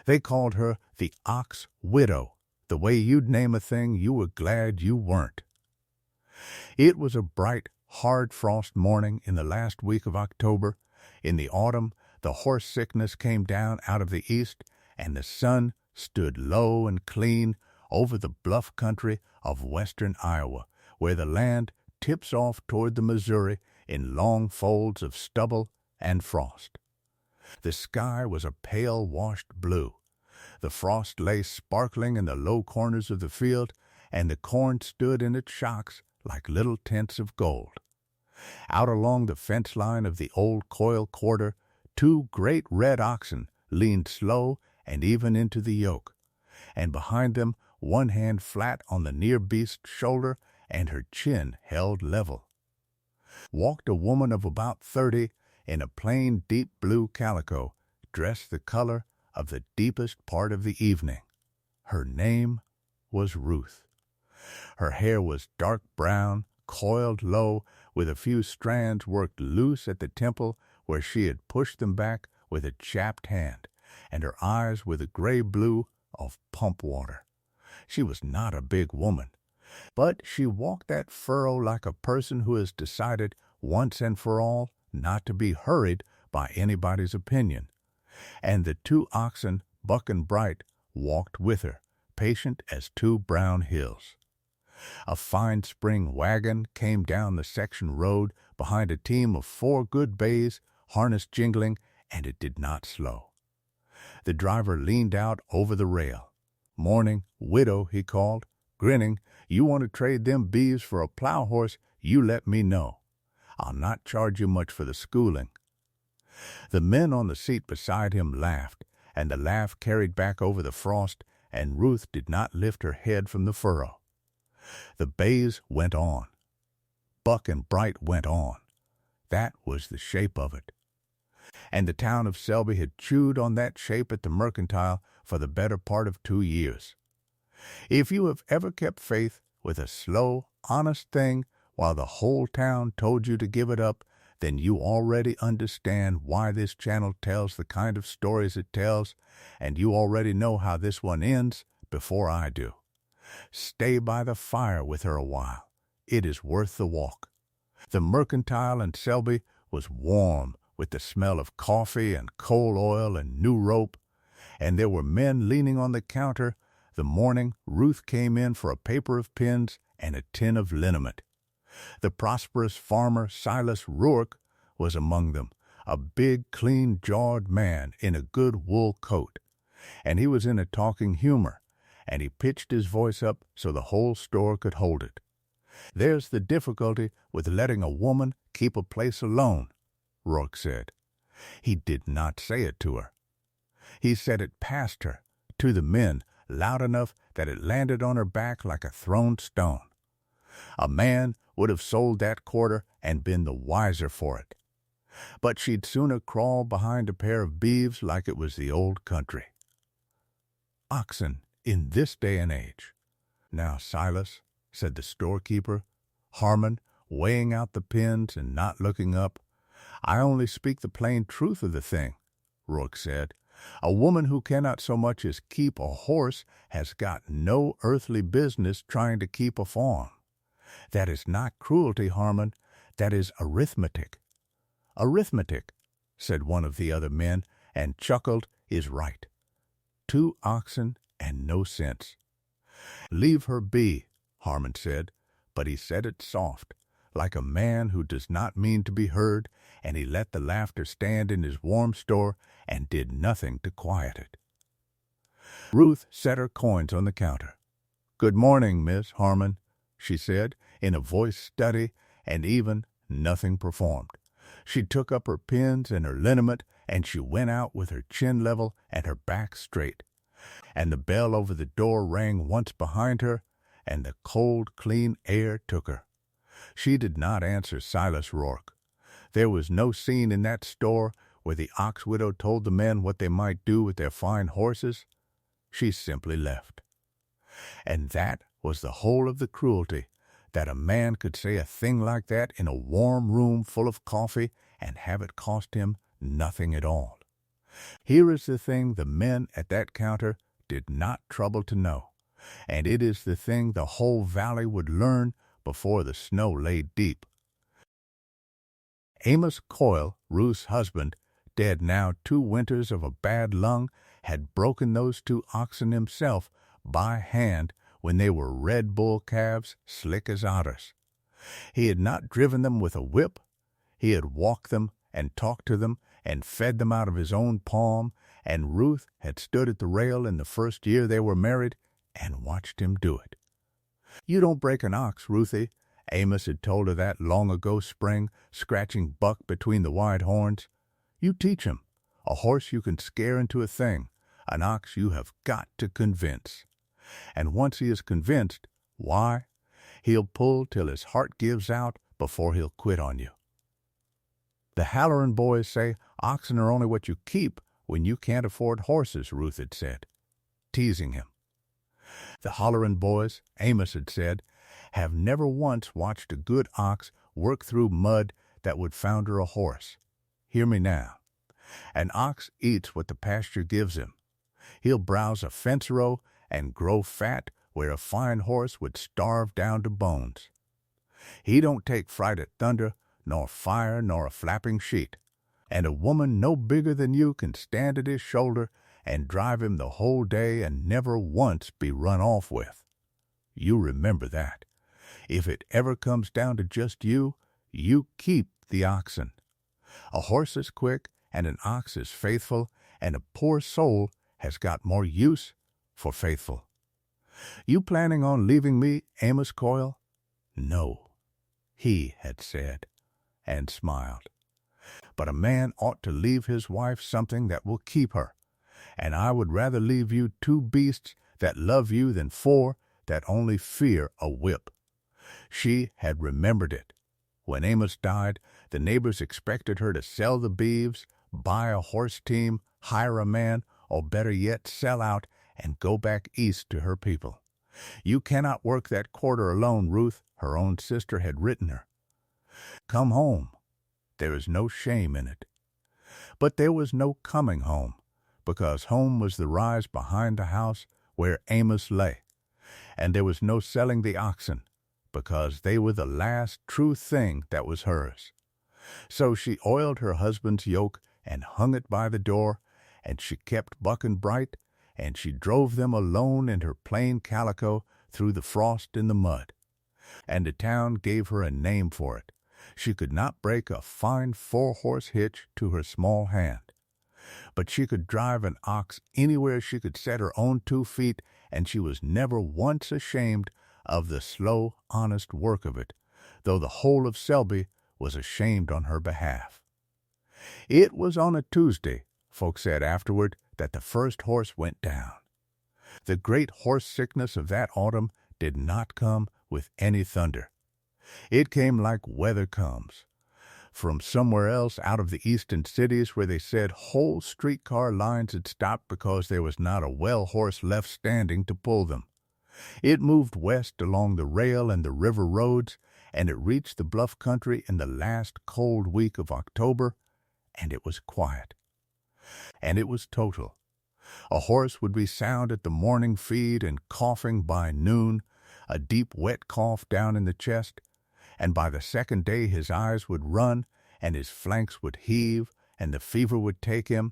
They called her the Ox Widow, the way you'd name a thing you were glad you weren't. It was a bright, hard frost morning in the last week of October. In the autumn, the horse sickness came down out of the east, and the sun stood low and clean over the bluff country of western Iowa, where the land tips off toward the Missouri in long folds of stubble and frost. The sky was a pale washed blue. The frost lay sparkling in the low corners of the field, and the corn stood in its shocks like little tents of gold. Out along the fence line of the old coil quarter, two great red oxen leaned slow and even into the yoke, and behind them, one hand flat on the near beast's shoulder and her chin held level, walked a woman of about 30 in a plain deep blue calico, dressed the color of the deepest part of the evening. Her name was Ruth. Her hair was dark brown, coiled low, with a few strands worked loose at the temple where she had pushed them back with a chapped hand, and her eyes were the gray blue of pump water. She was not a big woman, but she walked that furrow like a person who has decided once and for all not to be hurried by anybody's opinion. And the two oxen, Buck and Bright, walked with her, patient as two brown hills. A fine spring wagon came down the section road behind a team of 4 good bays, harness jingling, and it did not slow. The driver leaned out over the rail. "Morning, widow," he called, grinning. "You want to trade them beeves for a plow horse, you let me know. I'll not charge you much for the schooling." The men on the seat beside him laughed, and the laugh carried back over the frost, and Ruth did not lift her head from the furrow. The bays went on. Buck and Bright went on. That was the shape of it. And the town of Selby had chewed on that shape at the Mercantile for the better part of 2 years. If you have ever kept faith with a slow, honest thing while the whole town told you to give it up, then you already understand why this channel tells the kind of stories it tells, and you already know how this one ends before I do. Stay by the fire with her a while. It is worth the walk. The Mercantile in Selby was warm with the smell of coffee and coal oil and new rope, and there were men leaning on the counter the morning Ruth came in for a paper of pins and a tin of liniment. The prosperous farmer Silas Rourke was among them, a big, clean-jawed man in a good wool coat, and he was in a talking humor, and he pitched his voice up so the whole store could hold it. "There's the difficulty with letting a woman keep a place alone," Rourke said. He did not say it to her. He said it past her, to the men, loud enough that it landed on her back like a thrown stone. A man would have sold that quarter and been the wiser for it. But she'd sooner crawl behind a pair of beeves like it was the old country. Oxen in this day and age. "Now, Silas," said the storekeeper, Harmon, weighing out the pins and not looking up. "I only speak the plain truth of the thing," Rourke said. "A woman who cannot so much as keep a horse has got no earthly business trying to keep a farm. That is not cruelty, Harmon. That is arithmetic." "Arithmetic," said one of the other men, and chuckled, "is right. 2 oxen and no sense." "Leave her be," Harmon said, but he said it soft, like a man who does not mean to be heard, and he let the laughter stand in his warm store and did nothing to quiet it. Ruth set her coins on the counter. "Good morning, Miss Harmon," she said, in a voice steady and even, nothing performed. She took up her pins and her liniment, and she went out with her chin level and her back straight. And the bell over the door rang once behind her, and the cold, clean air took her. She did not answer Silas Rourke. There was no scene in that store where the ox widow told the men what they might do with their fine horses. She simply left. And that was the whole of the cruelty, that a man could say a thing like that in a warm room full of coffee and have it cost him nothing at all. Here is the thing the men at that counter did not trouble to know, and it is the thing the whole valley would learn before the snow lay deep. Amos Coyle, Ruth's husband, dead now 2 winters of a bad lung, had broken those 2 oxen himself by hand when they were Red Bull calves, slick as otters. He had not driven them with a whip. He had walked them and talked to them and fed them out of his own palm, and Ruth had stood at the rail in the first year they were married and watched him do it. "You don't break an ox, Ruthie," Amos had told her that long ago spring, scratching Buck between the wide horns. "You teach him. A horse you can scare into a thing. An ox you have got to convince. And once he is convinced, why, he'll pull till his heart gives out before he'll quit on you." "The Halloran boys say oxen are only what you keep when you can't afford horses," Ruth had said, teasing him. "The Halloran boys," Amos had said, "have never once watched a good ox work through mud that would founder a horse. Hear me now. An ox eats what the pasture gives him. He'll browse a fence row and grow fat where a fine horse would starve down to bones. He don't take fright at thunder, nor fire, nor a flapping sheet. And a woman no bigger than you can stand at his shoulder and drive him the whole day and never once be run off with. You remember that. If it ever comes down to just you, you keep the oxen. A horse is quick, and an ox is faithful, and a poor soul has got more use for faithful. You planning on leaving me, Amos Coyle?" "No," he had said, and smiled. "But a man ought to leave his wife something that will keep her, and I would rather leave you 2 beasts that love you than 4 that only fear a whip." She had remembered it. When Amos died, the neighbors expected her to sell the beeves, buy a horse team, hire a man, or better yet, sell out and go back east to her people. "You cannot work that quarter alone, Ruth," her own sister had written her. "Come home. There is no shame in it." But there was no coming home, because home was the rise behind the house where Amos lay, and there was no selling the oxen, because they were the last true thing that was hers. So she oiled her husband's yoke and hung it by the door, and she kept Buck and Bright, and she drove them alone in her plain calico through the frost and the mud. And the town gave her a name for it. She could not break a fine 4-horse hitch to her small hand. But she could drive an ox anywhere she could set her own 2 feet, and she was never once ashamed of the slow, honest work of it, though the whole of Selby was ashamed on her behalf. It was on a Tuesday, folks said afterward, that the first horse went down. The great horse sickness of that autumn did not come with any thunder. It came like weather comes, from somewhere else out of the eastern cities where they said whole streetcar lines had stopped because there was not a well horse left standing to pull them. It moved west along the rail and the river roads, and it reached the bluff country in the last cold week of October, and it was quiet. And it was total. A horse would be sound at the morning feed and coughing by noon, a deep wet cough down in the chest, and by the second day his eyes would run, and his flanks would heave, and the fever would take him,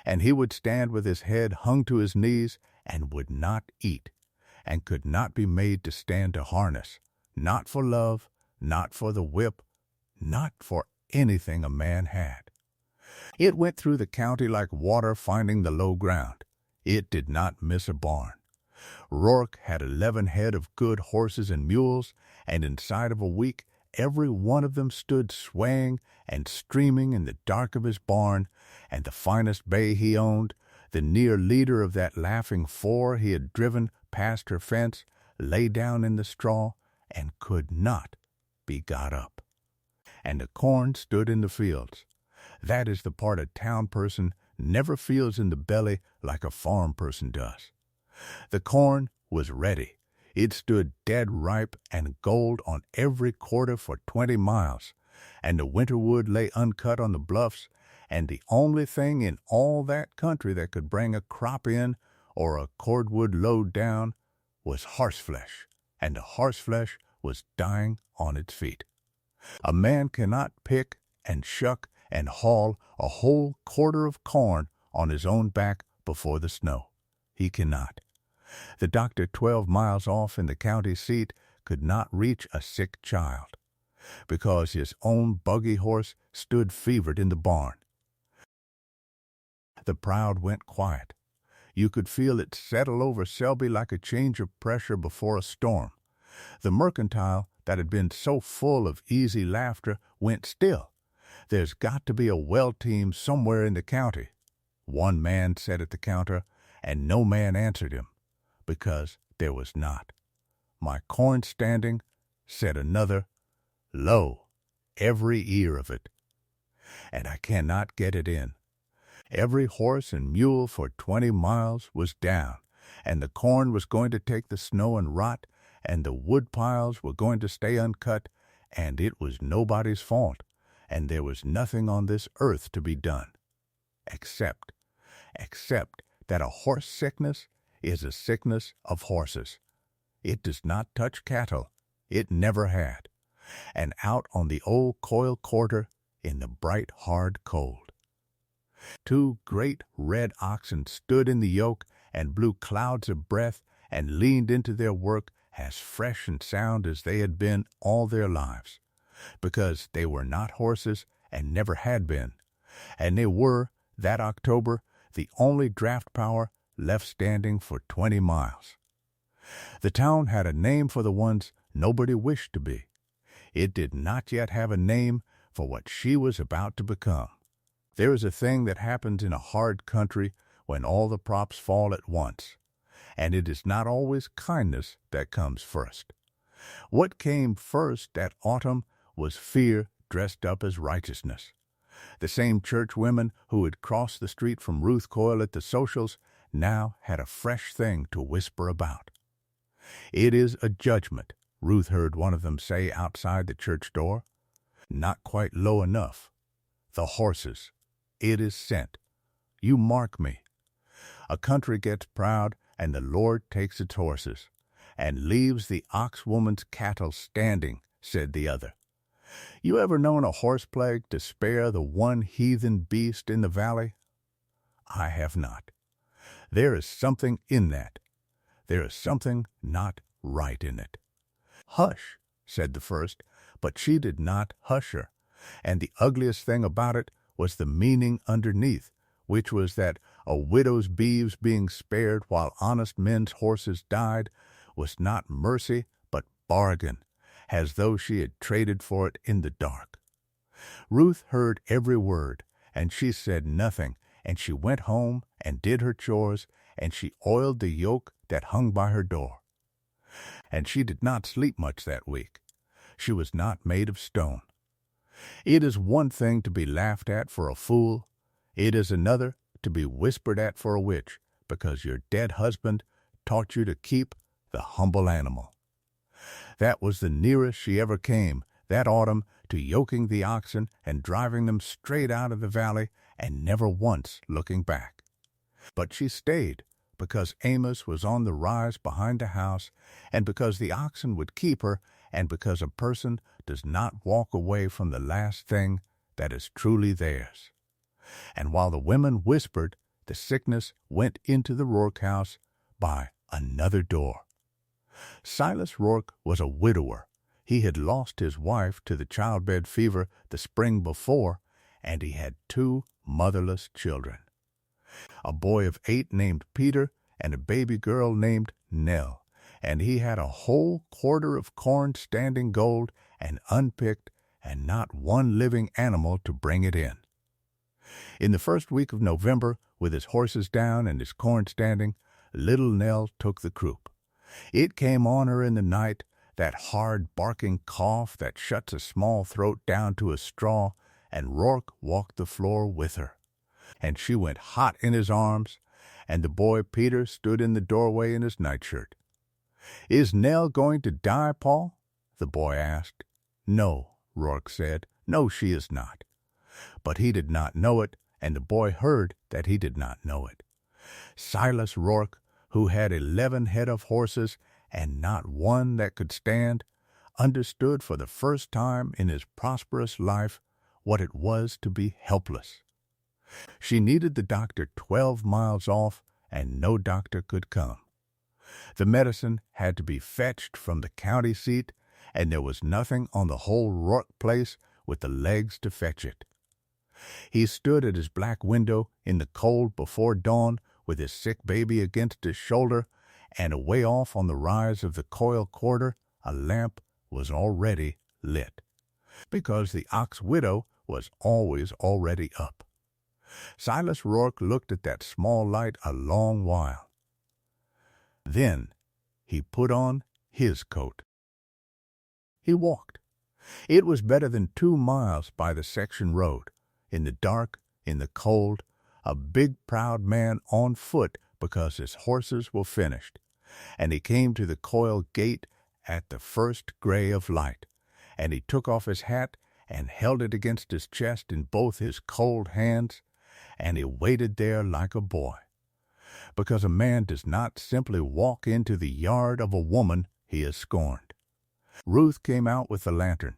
and he would stand with his head hung to his knees, and would not eat, and could not be made to stand to harness, not for love, not for the whip, not for anything a man had. It went through the county like water finding the low ground. It did not miss a barn. Rourke had 11 head of good horses and mules, and inside of a week every one of them stood swaying and streaming in the dark of his barn, and the finest bay he owned, the near leader of that laughing 4 he had driven past her fence, lay down in the straw and could not be got up. And the corn stood in the fields. That is the part a town person never feels in the belly like a farm person does. The corn was ready. It stood dead ripe and gold on every quarter for 20 miles, and the winter wood lay uncut on the bluffs, and the only thing in all that country that could bring a crop in or a cordwood load down was horseflesh, and the horseflesh was dying on its feet. A man cannot pick and shuck and haul a whole quarter of corn on his own back before the snow. He cannot. The doctor 12 miles off in the county seat could not reach a sick child, because his own buggy horse stood fevered in the barn. The crowd went quiet. You could feel it settle over Selby like a change of pressure before a storm. The mercantile that had been so full of easy laughter went still. There's got to be a well team somewhere in the county, one man said at the counter, and no man answered him, because there was not. My corn standing, said another, lo, every ear of it, and I cannot get it in. Every horse and mule for 20 miles was down, and the corn was going to take the snow and rot, and the wood piles were going to stay uncut, and it was nobody's fault, and there was nothing on this earth to be done, except that a horse sickness is a sickness of horses. It does not touch cattle. It never had. And out on the old coil quarter in the bright, hard cold, 2 great red oxen stood in the yoke and blew clouds of breath and leaned into their work as fresh and sound as they had been all their lives, because they were not horses and never had been, and they were, that October, the only draft power left standing for 20 miles. The town had a name for the ones nobody wished to be. It did not yet have a name for what she was about to become. There is a thing that happens in a hard country when all the props fall at once, and it is not always kindness that comes first. What came first that autumn was fear dressed up as righteousness. The same church women who had crossed the street from Ruth Coyle at the socials now had a fresh thing to whisper about. It is a judgment, Ruth heard one of them say outside the church door. Not quite low enough. The horses. It is sent. You mark me. A country gets proud, and the Lord takes its horses, and leaves the ox-woman's cattle standing, said the other. You ever known a horse plague to spare the one heathen beast in the valley? I have not. There is something in that. There is something not right in it. Hush, said the first, but she did not hush her, and the ugliest thing about it was the meaning underneath, which was that a widow's beeves being spared while honest men's horses died was not mercy but bargain, as though she had traded for it in the dark. Ruth heard every word, and she said nothing, and she went home and did her chores, and she oiled the yoke that hung by her door. And she did not sleep much that week. She was not made of stone. It is one thing to be laughed at for a fool. It is another to be whispered at for a witch, because your dead husband taught you to keep the humble animal. That was the nearest she ever came, that autumn, to yoking the oxen and driving them straight out of the valley and never once looking back. But she stayed, because Amos was on the rise behind the house, and because the oxen would keep her, and because a person does not walk away from the last thing that is truly theirs. And while the women whispered, the sickness went into the Rourke house by another door. Silas Rourke was a widower. He had lost his wife to the childbed fever the spring before, and he had 2 motherless children. A boy of 8 named Peter and a baby girl named Nell, and he had a whole quarter of corn standing gold and unpicked, and not one living animal to bring it in. In the first week of November, with his horses down and his corn standing, little Nell took the croup. It came on her in the night, that hard barking cough that shuts a small throat down to a straw, and Rourke walked the floor with her. And she went hot in his arms, and the boy Peter stood in the doorway in his nightshirt. "Is Nell going to die, Paul?" the boy asked. "No," Rourke said. "No, she is not." But he did not know it, and the boy heard that he did not know it. Silas Rourke, who had 11 head of horses and not one that could stand, understood for the first time in his prosperous life what it was to be helpless. She needed the doctor 12 miles off, and no doctor could come. The medicine had to be fetched from the county seat, and there was nothing on the whole Rourke place with the legs to fetch it. He stood at his black window in the cold before dawn with his sick baby against his shoulder, and away off on the rise of the Coyle quarter a lamp was already lit, because the Ox widow was always already up. Silas Rourke looked at that small light a long while. Then he put on his coat. He walked. It was better than 2 miles by the section road, in the dark, in the cold, a big proud man on foot because his horses were finished, and he came to the Coyle gate at the first gray of light, and he took off his hat and held it against his chest in both his cold hands, and he waited there like a boy, because a man does not simply walk into the yard of a woman he has scorned. Ruth came out with the lantern.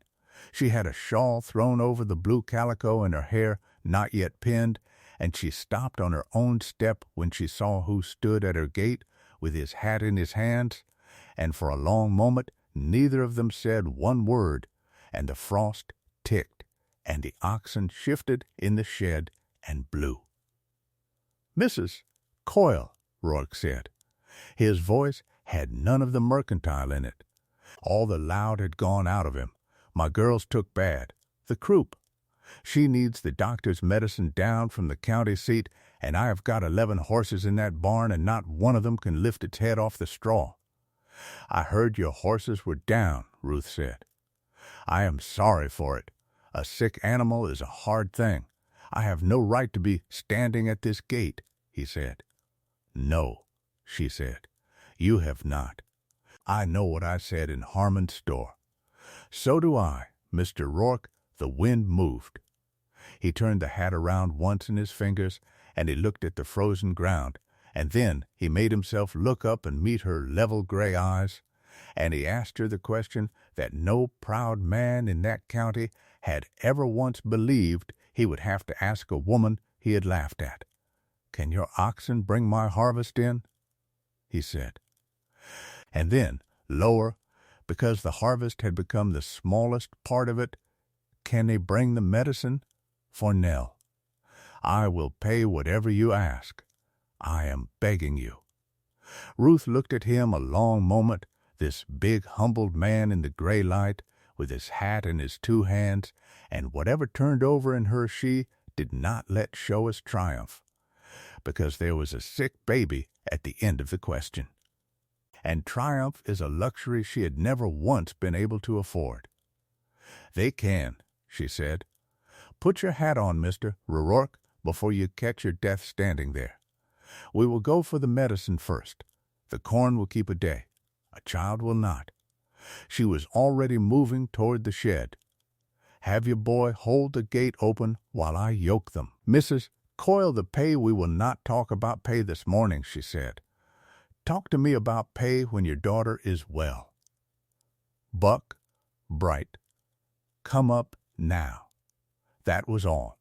She had a shawl thrown over the blue calico and her hair not yet pinned, and she stopped on her own step when she saw who stood at her gate with his hat in his hands, and for a long moment neither of them said one word, and the frost ticked, and the oxen shifted in the shed and blew. "Mrs. Coyle," Rourke said. His voice had none of the mercantile in it. All the loud had gone out of him. "My girls took bad. The croup. She needs the doctor's medicine down from the county seat, and I have got 11 horses in that barn, and not one of them can lift its head off the straw." "I heard your horses were down," Ruth said. "I am sorry for it. A sick animal is a hard thing. I have no right to be standing at this gate," he said. "No," she said, "you have not. I know what I said in Harmon's store." "So do I, Mr. Rourke." The wind moved. He turned the hat around once in his fingers, and he looked at the frozen ground, and then he made himself look up and meet her level gray eyes, and he asked her the question that no proud man in that county had ever once believed he would have to ask a woman he had laughed at. "Can your oxen bring my harvest in?" he said. And then, lower, because the harvest had become the smallest part of it, "Can they bring the medicine for Nell? I will pay whatever you ask. I am begging you." Ruth looked at him a long moment, this big humbled man in the gray light, with his hat in his 2 hands, and whatever turned over in her she did not let show as triumph, because there was a sick baby at the end of the question. And triumph is a luxury she had never once been able to afford. "They can," she said. "Put your hat on, Mr. Rourke, before you catch your death standing there. We will go for the medicine first. The corn will keep a day. A child will not." She was already moving toward the shed. "Have your boy hold the gate open while I yoke them." "Mrs. Coyle, the pay, we will not talk about pay this morning," she said. "Talk to me about pay when your daughter is well." Buck, bright, come up now. That was all.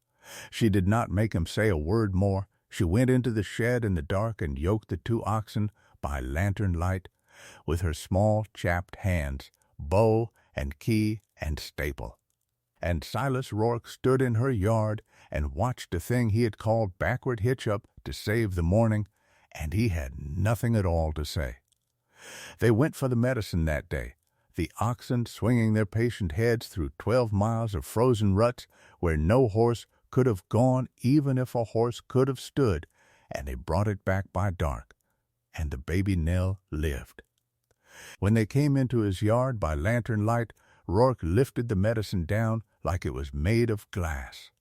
She did not make him say a word more. She went into the shed in the dark and yoked the 2 oxen by lantern light, with her small chapped hands, bow and key and staple. And Silas Rourke stood in her yard and watched the thing he had called backward hitch-up to save the morning, and he had nothing at all to say. They went for the medicine that day, the oxen swinging their patient heads through 12 miles of frozen ruts where no horse could have gone even if a horse could have stood, and they brought it back by dark, and the baby Nell lived. When they came into his yard by lantern light, Rourke lifted the medicine down like it was made of glass.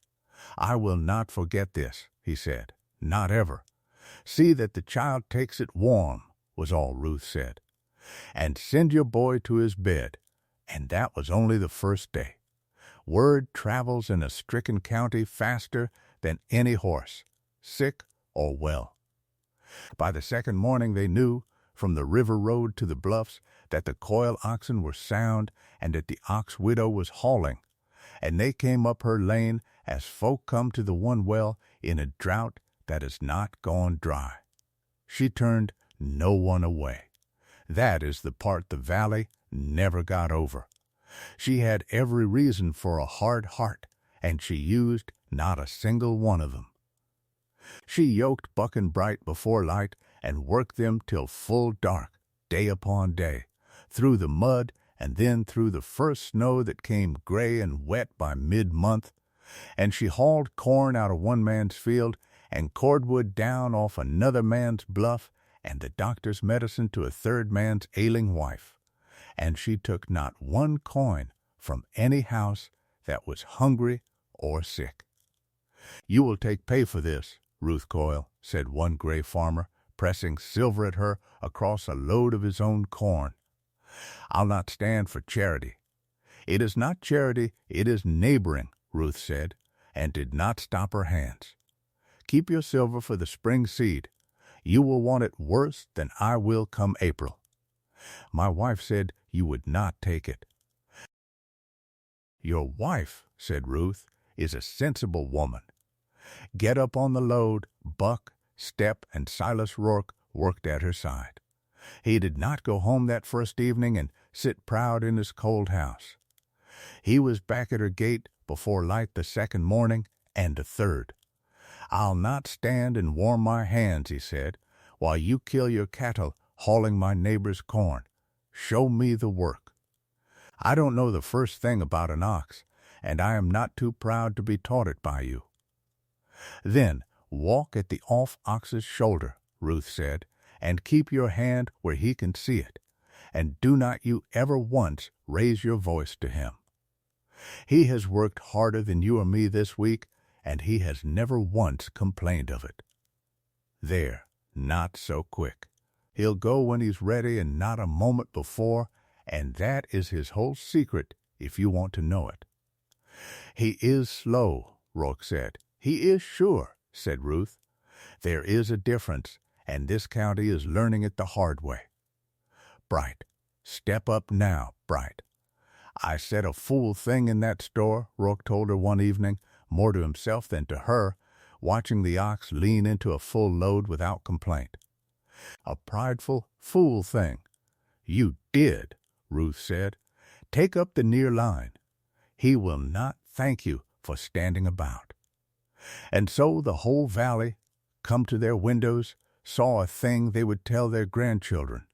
"I will not forget this," he said, "not ever. See that the child takes it warm," was all Ruth said. "And send your boy to his bed." And that was only the first day. Word travels in a stricken county faster than any horse, sick or well. By the second morning they knew, from the river road to the bluffs, that the coil oxen were sound and that the ox widow was hauling, and they came up her lane as folk come to the one well in a drought that has not gone dry. She turned no one away. That is the part the valley never got over. She had every reason for a hard heart, and she used not a single one of them. She yoked Buck and Bright before light and worked them till full dark, day upon day, through the mud and then through the first snow that came gray and wet by mid-month, and she hauled corn out of one man's field and cordwood down off another man's bluff and the doctor's medicine to a third man's ailing wife, and she took not one coin from any house that was hungry or sick. "You will take pay for this, Ruth Coyle," said one gray farmer, pressing silver at her across a load of his own corn. "I'll not stand for charity." "It is not charity, it is neighboring," Ruth said, and did not stop her hands. "Keep your silver for the spring seed. You will want it worse than I will come April." "My wife said you would not take it." "Your wife," said Ruth, "is a sensible woman." Get up on the load, Buck, Step, and Silas Rourke worked at her side. He did not go home that first evening and sit proud in his cold house. He was back at her gate before light the second morning and the third. "I'll not stand and warm my hands," he said, "while you kill your cattle hauling my neighbor's corn. Show me the work. I don't know the first thing about an ox, and I am not too proud to be taught it by you." "Then walk at the off ox's shoulder," Ruth said, "and keep your hand where he can see it, and do not you ever once raise your voice to him. He has worked harder than you or me this week, and he has never once complained of it. There, not so quick. He'll go when he's ready and not a moment before, and that is his whole secret if you want to know it." "He is slow," Rourke said. "He is sure," said Ruth. "There is a difference, and this county is learning it the hard way. Bright, step up now, Bright." "I said a fool thing in that store," Rourke told her one evening, more to himself than to her, watching the ox lean into a full load without complaint. "A prideful, fool thing." "You did," Ruth said. "Take up the near line. He will not thank you for standing about." And so the whole valley, come to their windows, saw a thing they would tell their grandchildren.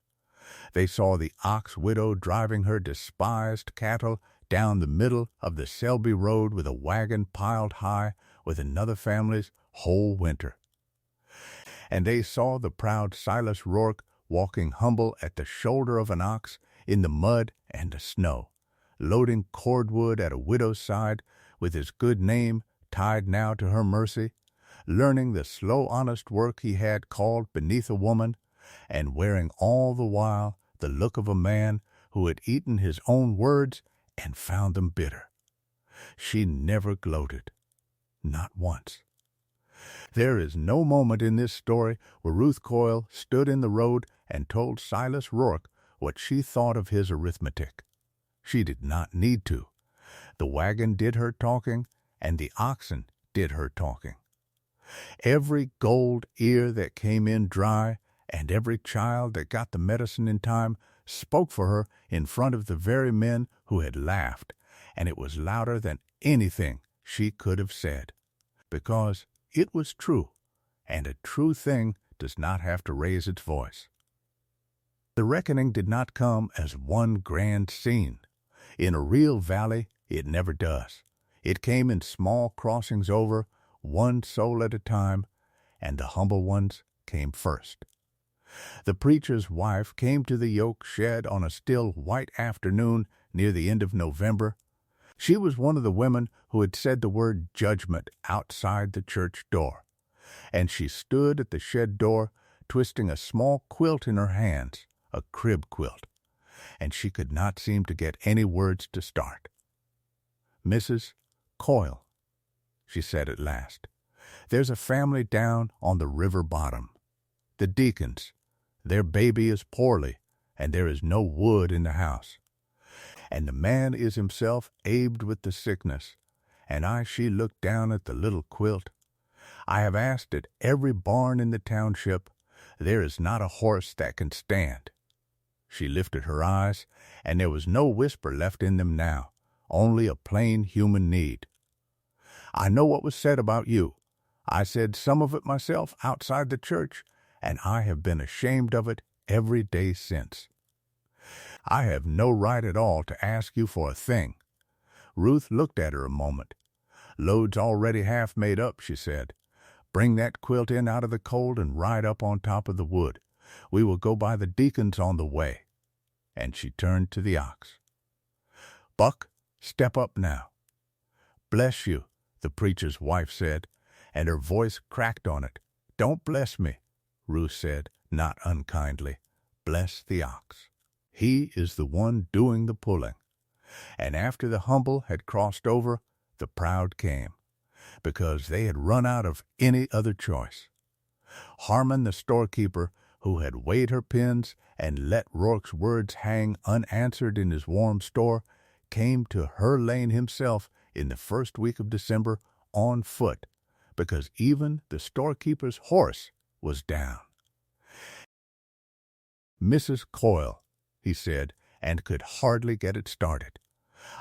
They saw the ox widow driving her despised cattle down the middle of the Selby Road with a wagon piled high with another family's whole winter. And they saw the proud Silas Rourke walking humble at the shoulder of an ox in the mud and the snow, loading cordwood at a widow's side with his good name tied now to her mercy, learning the slow honest work he had called beneath a woman, and wearing all the while the look of a man who had eaten his own words and found them bitter. She never gloated, not once. There is no moment in this story where Ruth Coyle stood in the road and told Silas Rourke what she thought of his arithmetic. She did not need to. The wagon did her talking, and the oxen did her talking. Every gold ear that came in dry, and every child that got the medicine in time, spoke for her in front of the very men who had laughed, and it was louder than anything she could have said, because it was true, and a true thing does not have to raise its voice. The reckoning did not come as one grand scene. In a real valley, it never does. It came in small crossings over, one soul at a time, and the humble ones came first. The preacher's wife came to the yoke shed on a still white afternoon near the end of November. She was one of the women who had said the word judgment outside the church door, and she stood at the shed door twisting a small quilt in her hands, a crib quilt, and she could not seem to get any words to start. "Mrs. Coyle," she said at last. There's a family down on the river bottom. The Deacons. Their baby is poorly, and there is no wood in the house. And the man is himself abed with the sickness, and she looked down at the little quilt. I have asked at every barn in the township, there is not a horse that can stand. She lifted her eyes, and there was no whisper left in them now, only a plain human need. I know what was said about you. I said some of it myself outside the church, and I have been ashamed of it every day since. I have no right at all to ask you for a thing. Ruth looked at her a moment. Load's already half made up, she said. Bring that quilt in out of the cold and ride up on top of the wood. We will go by the Deacons on the way. And she turned to the ox. Buck, step up now. Bless you, the preacher's wife said, and her voice cracked on it. Don't bless me, Ruth said, not unkindly. Bless the ox. He is the one doing the pulling. And after the humble had crossed over, the proud came, because they had run out of any other choice. Harmon the storekeeper, who had weighed her pins and let Rourke's words hang unanswered in his warm store, came to her lane himself in the first week of December on foot, because even the storekeeper's horse was down. Mrs. Coyle, he said, and could hardly get it started.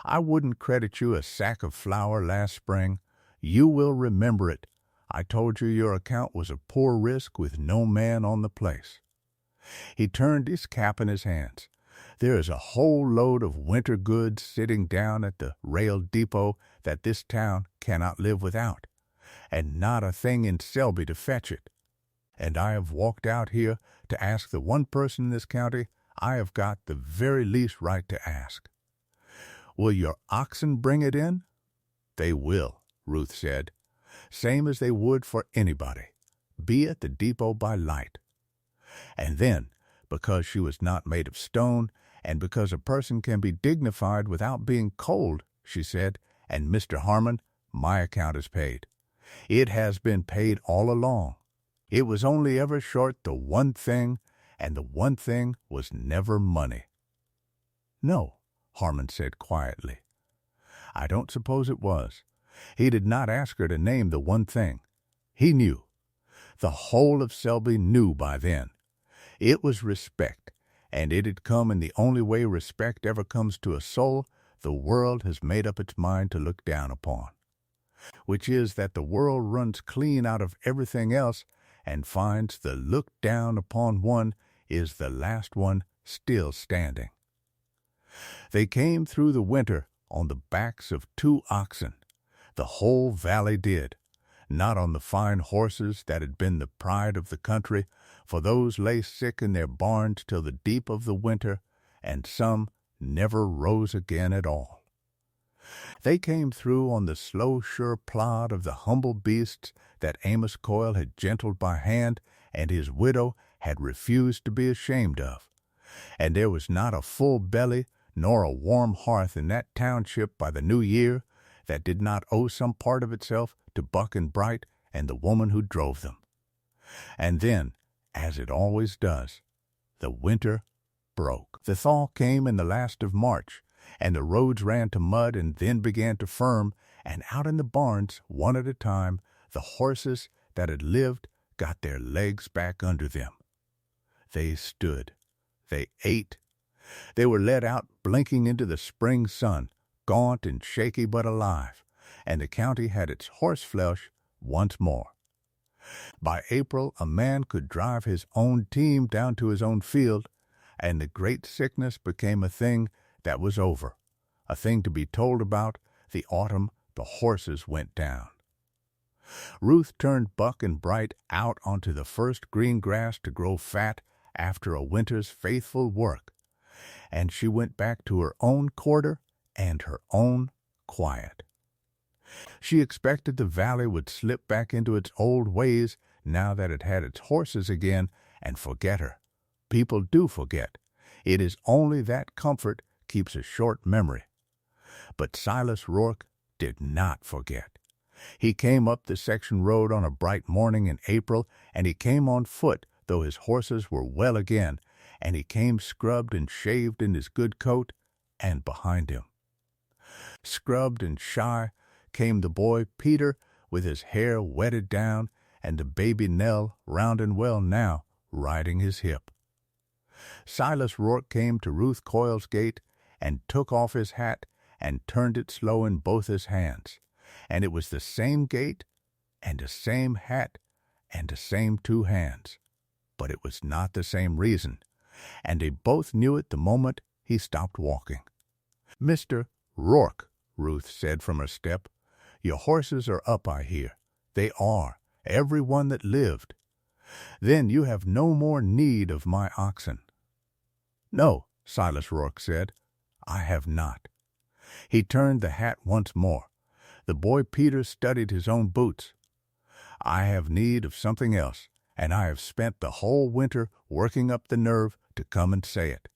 I wouldn't credit you a sack of flour last spring. You will remember it. I told you your account was a poor risk with no man on the place. He turned his cap in his hands. There is a whole load of winter goods sitting down at the rail depot that this town cannot live without, and not a thing in Selby to fetch it. And I have walked out here to ask the one person in this county I have got the very least right to ask. Will your oxen bring it in? They will, Ruth said, same as they would for anybody. Be at the depot by light. And then, because she was not made of stone, and because a person can be dignified without being cold, she said, and Mr. Harmon, my account is paid. It has been paid all along. It was only ever short the one thing, and the one thing was never money. No, Harmon said quietly. I don't suppose it was. He did not ask her to name the one thing. He knew. The whole of Selby knew by then. It was respect, and it had come in the only way respect ever comes to a soul the world has made up its mind to look down upon, which is that the world runs clean out of everything else and finds the look down upon one is the last one still standing. They came through the winter on the backs of 2 oxen. The whole valley did, not on the fine horses that had been the pride of the country, for those lay sick in their barns till the deep of the winter, and some never rose again at all. They came through on the slow, sure plod of the humble beasts that Amos Coyle had gentled by hand and his widow had refused to be ashamed of. And there was not a full belly nor a warm hearth in that township by the new year that did not owe some part of itself to Buck and Bright and the woman who drove them. And then, as it always does, the winter broke. The thaw came in the last of March, and the roads ran to mud and then began to firm, and out in the barns, one at a time, the horses that had lived got their legs back under them. They stood. They ate. They were led out blinking into the spring sun, gaunt and shaky but alive, and the county had its horseflesh once more. By April, a man could drive his own team down to his own field, and the great sickness became a thing that was over, a thing to be told about the autumn the horses went down. Ruth turned Buck and Bright out onto the first green grass to grow fat after a winter's faithful work, and she went back to her own quarter and her own quiet. She expected the valley would slip back into its old ways now that it had its horses again and forget her. People do forget. It is only that comfort keeps a short memory. But Silas Rourke did not forget. He came up the section road on a bright morning in April, and he came on foot, though his horses were well again, and he came scrubbed and shaved in his good coat, and behind him, scrubbed and shy, came the boy Peter with his hair wetted down, and the baby Nell, round and well now, riding his hip. Silas Rourke came to Ruth Coyle's gate, and took off his hat, and turned it slow in both his hands. And it was the same gate, and the same hat, and the same two hands. But it was not the same reason, and they both knew it the moment he stopped walking. "Mr. Rourke," Ruth said from her step, "your horses are up, I hear. They are, every one that lived. Then you have no more need of my oxen." "No," Silas Rourke said, "I have not." He turned the hat once more. The boy Peter studied his own boots. "I have need of something else, and I have spent the whole winter working up the nerve to come and say it.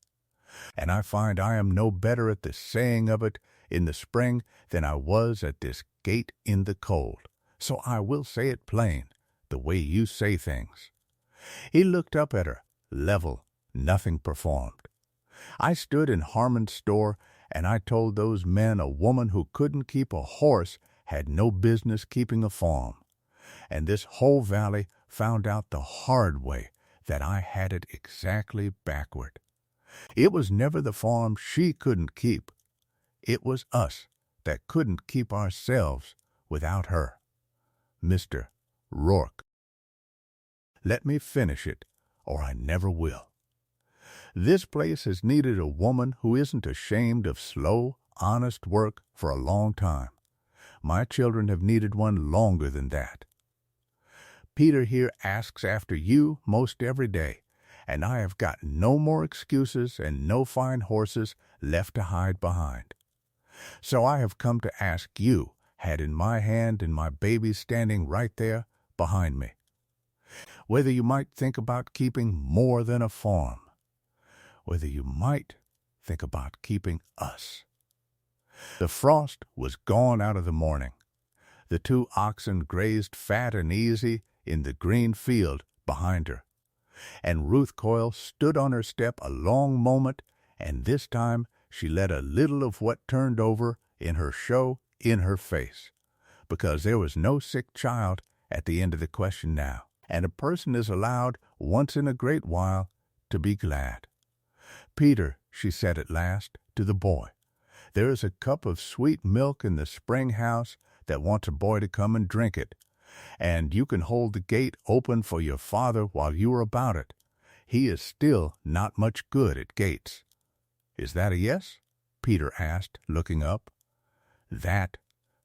And I find I am no better at the saying of it in the spring than I was at this gate in the cold. So I will say it plain, the way you say things." He looked up at her, level, nothing performed. "I stood in Harmon's store, and I told those men a woman who couldn't keep a horse had no business keeping a farm. And this whole valley found out the hard way that I had it exactly backward. It was never the farm she couldn't keep. It was us that couldn't keep ourselves without her. Mr. Rourke. Let me finish it, or I never will. This place has needed a woman who isn't ashamed of slow, honest work for a long time. My children have needed one longer than that. Peter here asks after you most every day, and I have got no more excuses and no fine horses left to hide behind. So I have come to ask you, hat in my hand and my baby standing right there behind me, whether you might think about keeping more than a farm, whether you might think about keeping us." The frost was gone out of the morning. The two oxen grazed fat and easy in the green field behind her, and Ruth Coyle stood on her step a long moment, and this time she let a little of what turned over in her show in her face, because there was no sick child at the end of the question now, and a person is allowed once in a great while to be glad. "Peter," she said at last to the boy, "there is a cup of sweet milk in the spring house that wants a boy to come and drink it, and you can hold the gate open for your father while you are about it. He is still not much good at gates." "Is that a yes?" Peter asked, looking up. "That,"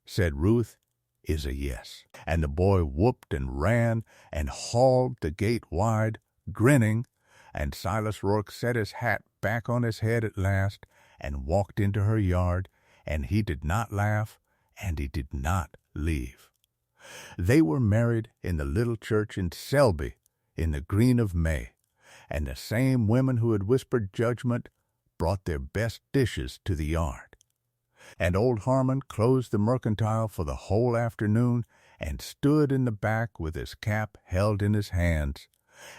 said Ruth, "is a yes." And the boy whooped and ran and hauled the gate wide, grinning, and Silas Rourke set his hat back on his head at last and walked into her yard, and he did not laugh, and he did not leave. They were married in the little church in Selby in the green of May, and the same women who had whispered judgment brought their best dishes to the yard. And old Harmon closed the mercantile for the whole afternoon and stood in the back with his cap held in his hands.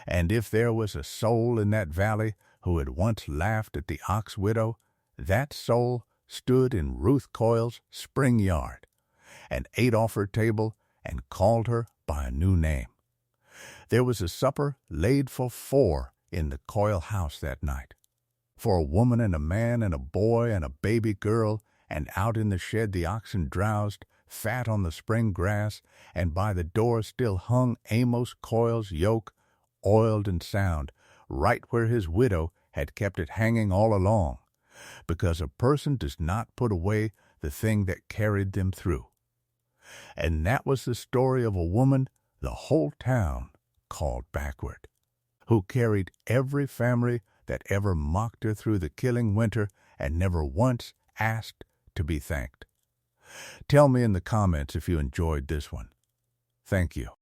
And if there was a soul in that valley who had once laughed at the ox widow, that soul stood in Ruth Coyle's spring yard, and ate off her table and called her by a new name. There was a supper laid for 4 in the Coyle house that night, for a woman and a man and a boy and a baby girl, and out in the shed the oxen drowsed, fat on the spring grass, and by the door still hung Amos Coyle's yoke, oiled and sound, right where his widow had kept it hanging all along, because a person does not put away the thing that carried them through. And that was the story of a woman the whole town called backward, who carried every family that ever mocked her through the killing winter and never once asked to be thanked. Tell me in the comments if you enjoyed this one. Thank you.